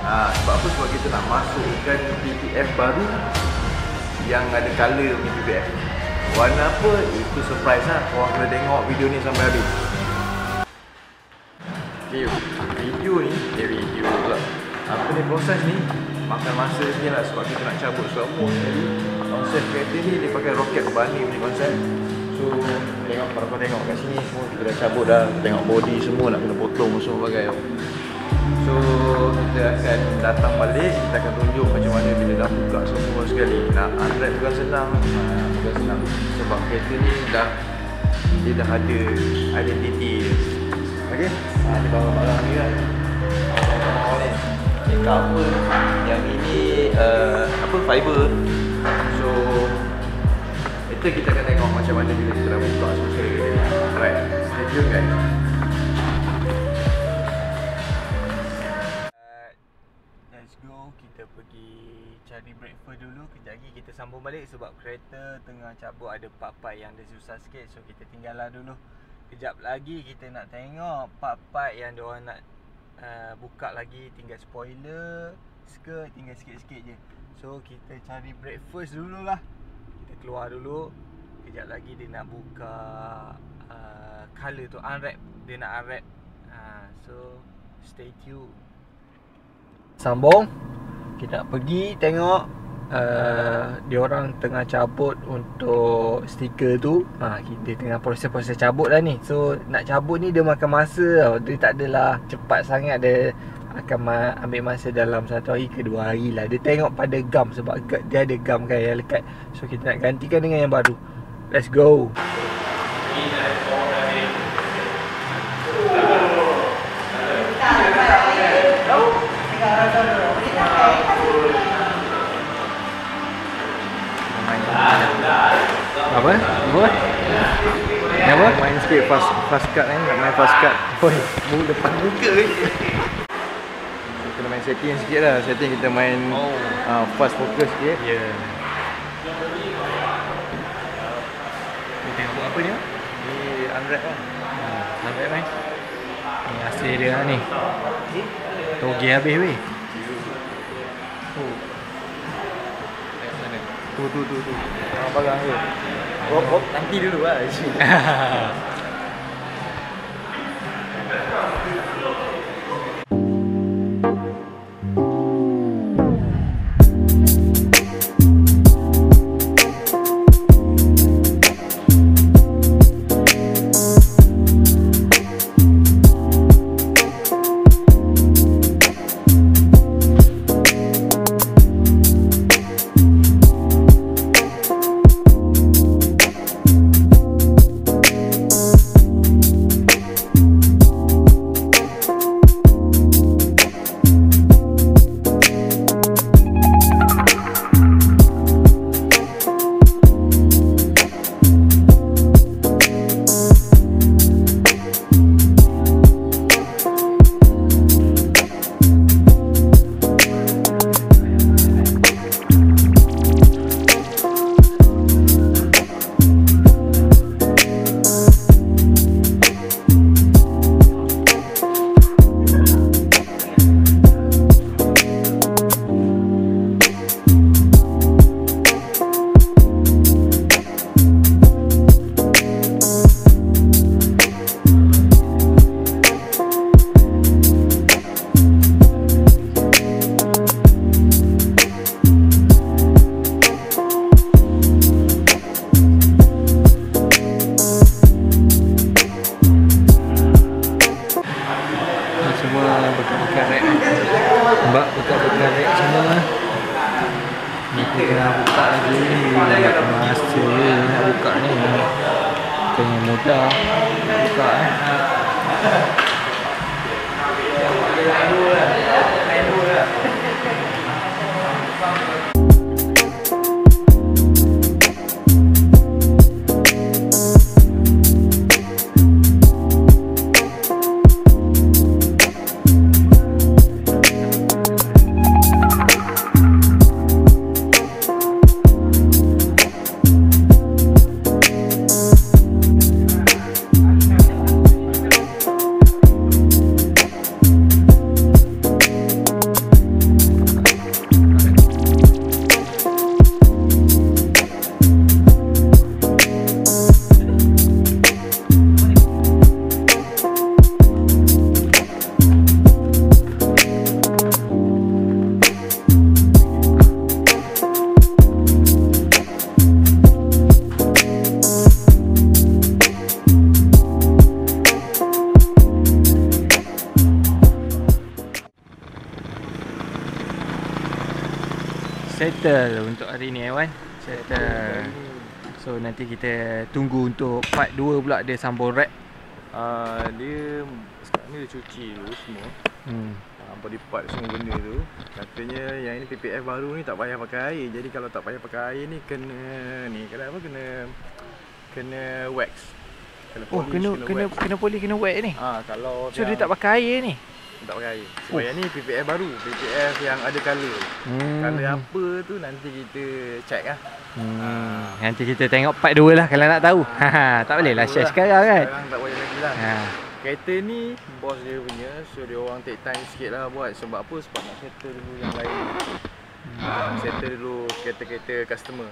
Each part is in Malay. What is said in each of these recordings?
Sebab apa? Sebab kita nak masukkan PPF baru yang ada colour punya PPF. Warna apa? Itu surprise lah. Korang kena tengok video ni sampai habis. Okay, video ni, video pula. Apa ni proses ni? Makan masa sikit lah sebab kita nak cabut semua. Jadi konsep kereta ni dia pakai roket berbanding punya konsep. So tengok, kalau kau tengok kat sini semua kita dah cabut dah. Tengok body semua nak kena potong semua bagai. So kita akan datang balik, kita akan tunjuk macam mana bila dah buka semua sekali. Nak unwrap bukan senang, bukan senang. Sebab kereta ni dia dah ada identiti dia. Okay? Di barang-barang ni kan. Ni cover, yang ini fiber. So itu kita akan tengok macam mana bila kita dah buka semua sekali. Alright, stay tune guys. Let's go, kita pergi cari breakfast dulu. Kejap lagi kita sambung balik sebab kereta tengah cabut, ada part-part yang dia susah sikit. So kita tinggallah dulu. Kejap lagi kita nak tengok part-part yang diorang nak buka lagi. Tinggal spoiler, skirt, tinggal sikit-sikit je. So kita cari breakfast dulu lah. Kita keluar dulu. Kejap lagi dia nak buka colour tu, unwrap. Dia nak unwrap. So stay tune. Sambung. Kita nak pergi tengok diorang tengah cabut untuk stiker tu. Kita tengah proses-proses cabut lah ni. So nak cabut ni dia makan masa tau. Dia tak adalah cepat sangat. Dia akan ambil masa dalam 1 hari ke 2 hari lah. Dia tengok pada gam sebab dia ada gam kan yang lekat. So kita nak gantikan dengan yang baru. Let's go. Apa? Apa? Main sikit fast cut ni, nak main fast cut. Oi, depan muka ni. Kita main setting sikit lah. Setting kita main fast focus sikit. Ya. Ni tengok buat apa ni? Ni unwrap lah. Unwrap ni. Ni hasil dia lah ni. Toge habis weh. Tu. Barang tu. Nanti dulu lah. Mbak buka-buka rek semua. Ni kita nak buka lagi. Nak masa nak buka ni. Bukannya mudah buka settle untuk hari ni Wan. Settle. So nanti kita tunggu untuk part 2 pula dia sambung wrap. Dia sekarang ni dia cuci dulu semua. Body part semua benda tu. Katanya yang ini PPF baru ni tak payah pakai air. Jadi kalau tak payah pakai air ni kena kena wax. Kena polish, kena wet ni. Kalau so dia tak pakai air ni. Tak pakai air. Sebab yang ni PPF baru, PPF yang ada color. Color apa tu nanti kita check lah. Nanti kita tengok part 2 lah kalau nak tahu. Tak boleh lah share sekarang kan. Sekarang tak boleh lagi lah. Kereta ni bos dia punya, so dia orang take time sikit lah buat. Sebab apa? Sebab nak settle dulu yang lain. Settle dulu kereta-kereta customer.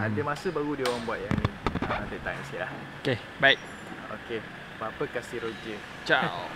Ada masa baru dia orang buat yang ni. Take time sikit lah. Okay, baik. Okay, apa-apa kasih Roger. Ciao.